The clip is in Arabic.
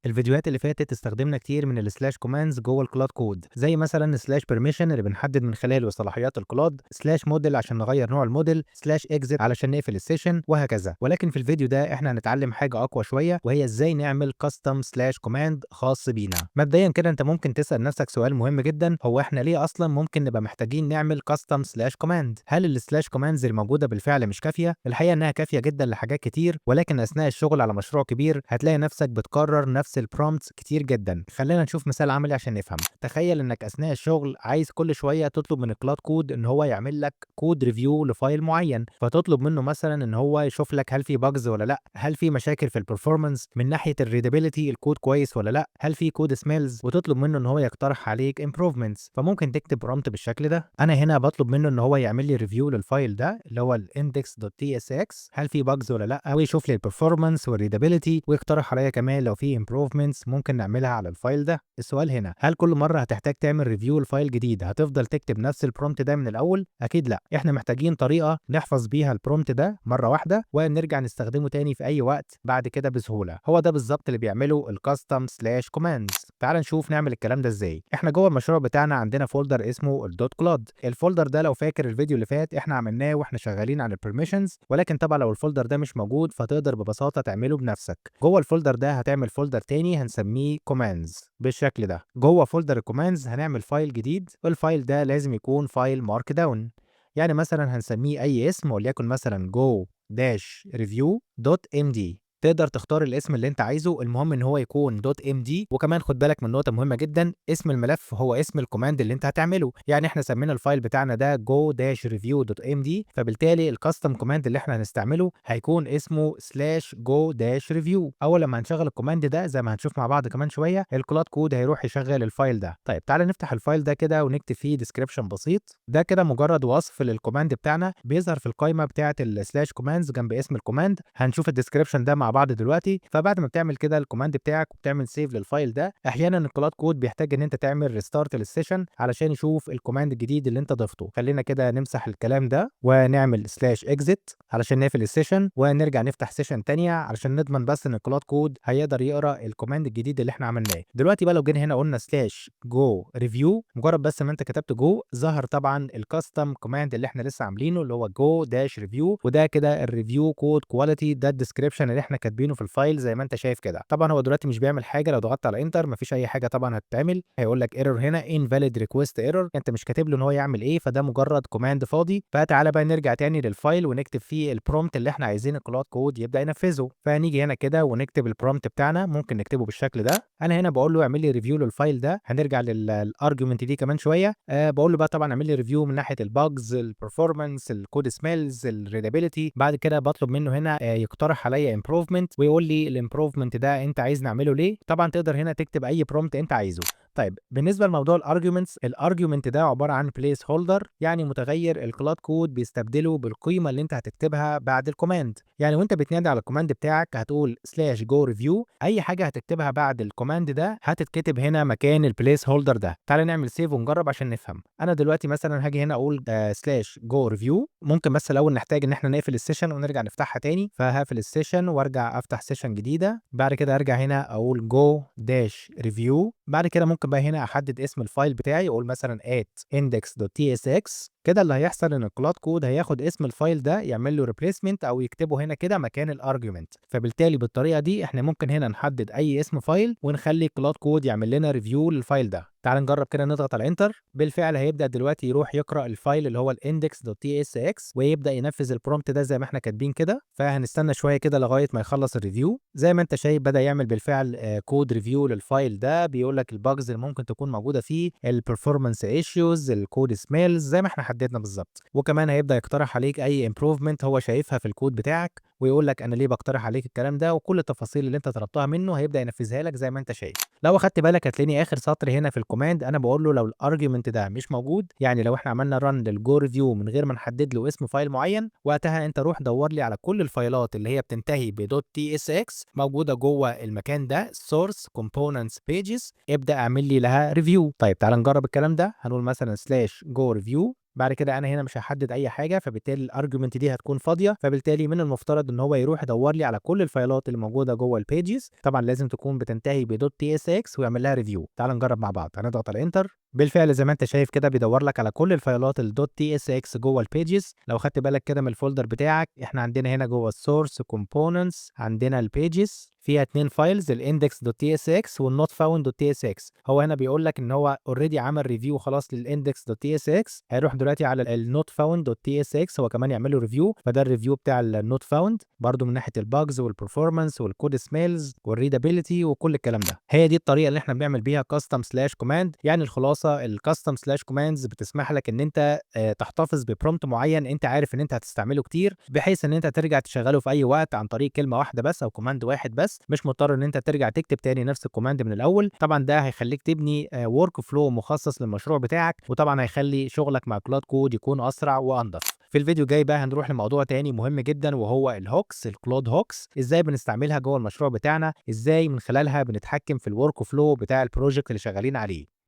الفيديوهات اللي فاتت استخدمنا كتير من السلاش كوماندز جوه الكلاد كود، زي مثلا سلاش بيرميشن اللي بنحدد من خلاله صلاحيات الكلاد، سلاش موديل عشان نغير نوع الموديل، سلاش اكزit علشان نقفل السيشن، وهكذا. ولكن في الفيديو ده احنا هنتعلم حاجه اقوى شويه، وهي ازاي نعمل كاستم سلاش كوماند خاص بينا. مبدئيا كده انت ممكن تسال نفسك سؤال مهم جدا، هو احنا ليه اصلا ممكن نبقى محتاجين نعمل كاستم سلاش كوماند؟ هل السلاش كوماندز الموجوده بالفعل مش كافيه؟ الحقيقه انها كافيه جدا لحاجات كتير، ولكن اثناء الشغل على مشروع كبير هتلاقي نفسك بتكرر نفس البرومبتس كتير جدا. خلينا نشوف مثال عملي عشان نفهم. تخيل انك اثناء الشغل عايز كل شويه تطلب من الكلاد كود ان هو يعمل لك كود ريفيو لفايل معين، فتطلب منه مثلا ان هو يشوف لك هل في باجز ولا لا، هل في مشاكل في البرفورمانس من ناحيه الريدابيلتي، الكود كويس ولا لا، هل في كود سميلز، وتطلب منه ان هو يقترح عليك امبروفمنتس. فممكن تكتب برومبت بالشكل ده. انا هنا بطلب منه ان هو يعمل لي ريفيو للفايل ده اللي هو الاندكس.tsx، هل في باجز ولا لا، ويشوف لي البرفورمانس والريدابيلتي، ويقترح عليا كمان لو في امبروفمنتس ممكن نعملها على الفايل ده. السؤال هنا، هل كل مره هتحتاج تعمل ريفيو لفايل جديد هتفضل تكتب نفس البرومبت ده من الاول؟ اكيد لا. احنا محتاجين طريقه نحفظ بيها البرومبت ده مره واحده ونرجع نستخدمه تاني في اي وقت بعد كده بسهوله. هو ده بالظبط اللي بيعمله الكاستم سلاش كوماندز. تعال نشوف نعمل الكلام ده ازاي. احنا جوه المشروع بتاعنا عندنا فولدر اسمه الدوت كلاد. الفولدر ده لو فاكر الفيديو اللي فات احنا عملناه واحنا شغالين على البرميشنز، ولكن طبعا لو الفولدر ده مش موجود فتقدر ببساطه تعمله بنفسك. جوه الفولدر ده هتعمل فولدر تاني هنسميه كوماندز بالشكل ده. جوه فولدر الكوماندز هنعمل فايل جديد، والفايل ده لازم يكون فايل مارك داون. يعني مثلا هنسميه اي اسم، وليكن مثلا جو داش ريفيو دوت ام دي. تقدر تختار الاسم اللي انت عايزه، المهم ان هو يكون دوت ام دي. وكمان خد بالك من نقطه مهمه جدا، اسم الملف هو اسم الكوماند اللي انت هتعمله. يعني احنا سمينا الفايل بتاعنا ده جو داش ريفيو دوت ام دي، فبالتالي الكاستم كوماند اللي احنا هنستعمله هيكون اسمه سلاش جو داش ريفيو. اول لما هنشغل الكوماند ده زي ما هنشوف مع بعض كمان شويه، الكلاد كود هيروح يشغل الفايل ده. طيب تعالى نفتح الفايل ده كده ونكتب فيه ديسكريبشن بسيط. ده كده مجرد وصف للكوماند بتاعنا بيظهر في القائمه بتاعه السلاش كوماندز جنب اسم الكوماند. هنشوف الديسكريبشن ده مع بعض دلوقتي. فبعد ما بتعمل كده الكوماند بتاعك وبتعمل سيف للفايل ده، احيانا الكلاد كود بيحتاج ان انت تعمل ريستارت للسيشن علشان يشوف الكوماند الجديد اللي انت ضفته. خلينا كده نمسح الكلام ده ونعمل سلاش اكزit علشان نقفل السيشن، ونرجع نفتح سيشن تانية علشان نضمن بس ان الكلاد كود هيقدر يقرا الكوماند الجديد اللي احنا عملناه. دلوقتي بقى لو جينا هنا قلنا سلاش جو ريفيو، مجرد بس ما انت كتبت جو ظهر طبعا الكاستم كوماند اللي احنا لسه عاملينه اللي هو جو داش ريفيو، وده كده الريفيو كود كواليتي. ده الديسكريبشن اللي احنا كاتبينه في الفايل زي ما انت شايف كده. طبعا هو دلوقتي مش بيعمل حاجه، لو ضغطت على انتر مفيش اي حاجه طبعا هتتعمل. هيقول لك ايرور هنا invalid request error، انت مش كاتب له ان هو يعمل ايه، فده مجرد كوماند فاضي. فتعالى بقى نرجع تاني للفايل ونكتب فيه البرومبت اللي احنا عايزين الكلاد كود يبدا ينفذه. فنيجي هنا كده ونكتب البرومبت بتاعنا، ممكن نكتبه بالشكل ده. انا هنا بقول له اعمل لي ريفيو للفايل ده. هنرجع للارجيومنت دي كمان شويه. بقول له بقى طبعا اعمل لي ريفيو من ناحيه الباجز، البرفورمانس، الكود سميلز، الريدابيلتي. بعد كده بطلب منه هنا يقترح عليا امبروفمنت ويقول لي الامبروفمنت ده انت عايز نعمله ليه. طبعا تقدر هنا تكتب اي برومبت انت عايزه. طيب بالنسبه لموضوع الارجيومنتس، الارجيومنت ده عباره عن بليس هولدر، يعني متغير الكلاد كود بيستبدله بالقيمه اللي انت هتكتبها بعد الكوماند. يعني وانت بتنادي على الكوماند بتاعك هتقول سلاش جو ريفيو، اي حاجه هتكتبها بعد الكوماند ده هتتكتب هنا مكان البليس هولدر ده. تعال نعمل سيف ونجرب عشان نفهم. انا دلوقتي مثلا هاجي هنا اقول سلاش جو ريفيو. ممكن بس الاول نحتاج ان احنا نقفل السيشن ونرجع نفتحها تاني، فهقفل السيشن وارجع افتح سيشن جديده. بعد كده ارجع هنا اقول جو داش ريفيو. بعد كده ممكن بقى هنا احدد اسم الفايل بتاعي، اقول مثلا index.tsx. كده اللي هيحصل ان الكلاد كود هياخد اسم الفايل ده يعمل له ريبليسمنت او يكتبه هنا كده مكان الارجيومنت. فبالتالي بالطريقه دي احنا ممكن هنا نحدد اي اسم فايل ونخلي الكلاد كود يعمل لنا ريفيو للفايل ده. تعال نجرب كده نضغط على انتر. بالفعل هيبدا دلوقتي يروح يقرا الفايل اللي هو index.tsx ويبدا ينفذ البرومبت ده زي ما احنا كاتبين كده. فهنستنى شويه كده لغايه ما يخلص الريفيو. زي ما انت شايف بدا يعمل بالفعل كود ريفيو للفايل ده، بيقول لك الباجز اللي ممكن تكون موجوده فيه، البرفورمانس ايشوز، الكود سميلز زي ما احنا حددنا بالظبط. وكمان هيبدا يقترح عليك اي امبروفمنت هو شايفها في الكود بتاعك، ويقول لك انا ليه بقترح عليك الكلام ده، وكل التفاصيل اللي انت طلبتها منه هيبدا ينفذها لك زي ما انت شايف. لو اخدت بالك هتلاقيني اخر سطر هنا في الكوماند انا بقول له لو الارجيومنت ده مش موجود، يعني لو احنا عملنا ران للجو ريفيو من غير ما نحدد له اسم فايل معين، وقتها انت روح دور لي على كل الفايلات اللي هي بتنتهي ب .tsx موجوده جوه المكان ده source components pages، ابدا اعمل لي لها ريفيو. طيب تعال نجرب الكلام ده. هنقول مثلا سلاش جو ريفيو بعد كده انا هنا مش هحدد اي حاجه، فبالتالي الارجيومنت دي هتكون فاضيه، فبالتالي من المفترض ان هو يروح يدور لي على كل الفايلات اللي موجوده جوه البيجز. طبعا لازم تكون بتنتهي ب .tsx ويعمل لها ريفيو. تعال نجرب مع بعض. هنضغط على انتر. بالفعل زي ما انت شايف كده بيدور لك على كل الفايلات ال .tsx جوه البيجز. لو خدت بالك كده من الفولدر بتاعك، احنا عندنا هنا جوه السورس كومبوننتس عندنا البيجز فيها 2 فايلز، الاندكس.tsx والنوت فاوند.tsx. هو هنا بيقول لك ان هو اوريدي عمل ريفيو خلاص للاندكس.tsx، هيروح دلوقتي على النوت فاوند.tsx هو كمان يعمل له ريفيو. فده الريفيو بتاع النوت فاوند برضو من ناحيه الباجز والبرفورمانس والكود سميلز والريدابيلتي وكل الكلام ده. هي دي الطريقه اللي احنا بنعمل بيها كاستم سلاش كوماند. يعني الخلاصه الكاستم سلاش كوماندز بتسمح لك ان انت تحتفظ ببرومبت معين انت عارف ان انت هتستعمله كتير، بحيث ان انت ترجع تشغله في اي وقت عن طريق كلمه واحده بس او كوماند واحد بس، مش مضطر ان انت ترجع تكتب تاني نفس الكوماند من الاول. طبعا ده هيخليك تبني ورك فلو مخصص للمشروع بتاعك، وطبعا هيخلي شغلك مع كلاد كود يكون اسرع وانضف. في الفيديو الجاي بقى هنروح لموضوع تاني مهم جدا، وهو الهوكس، الكلود هوكس، ازاي بنستعملها جوه المشروع بتاعنا، ازاي من خلالها بنتحكم في الورك فلو بتاع البروجكت اللي شغالين عليه.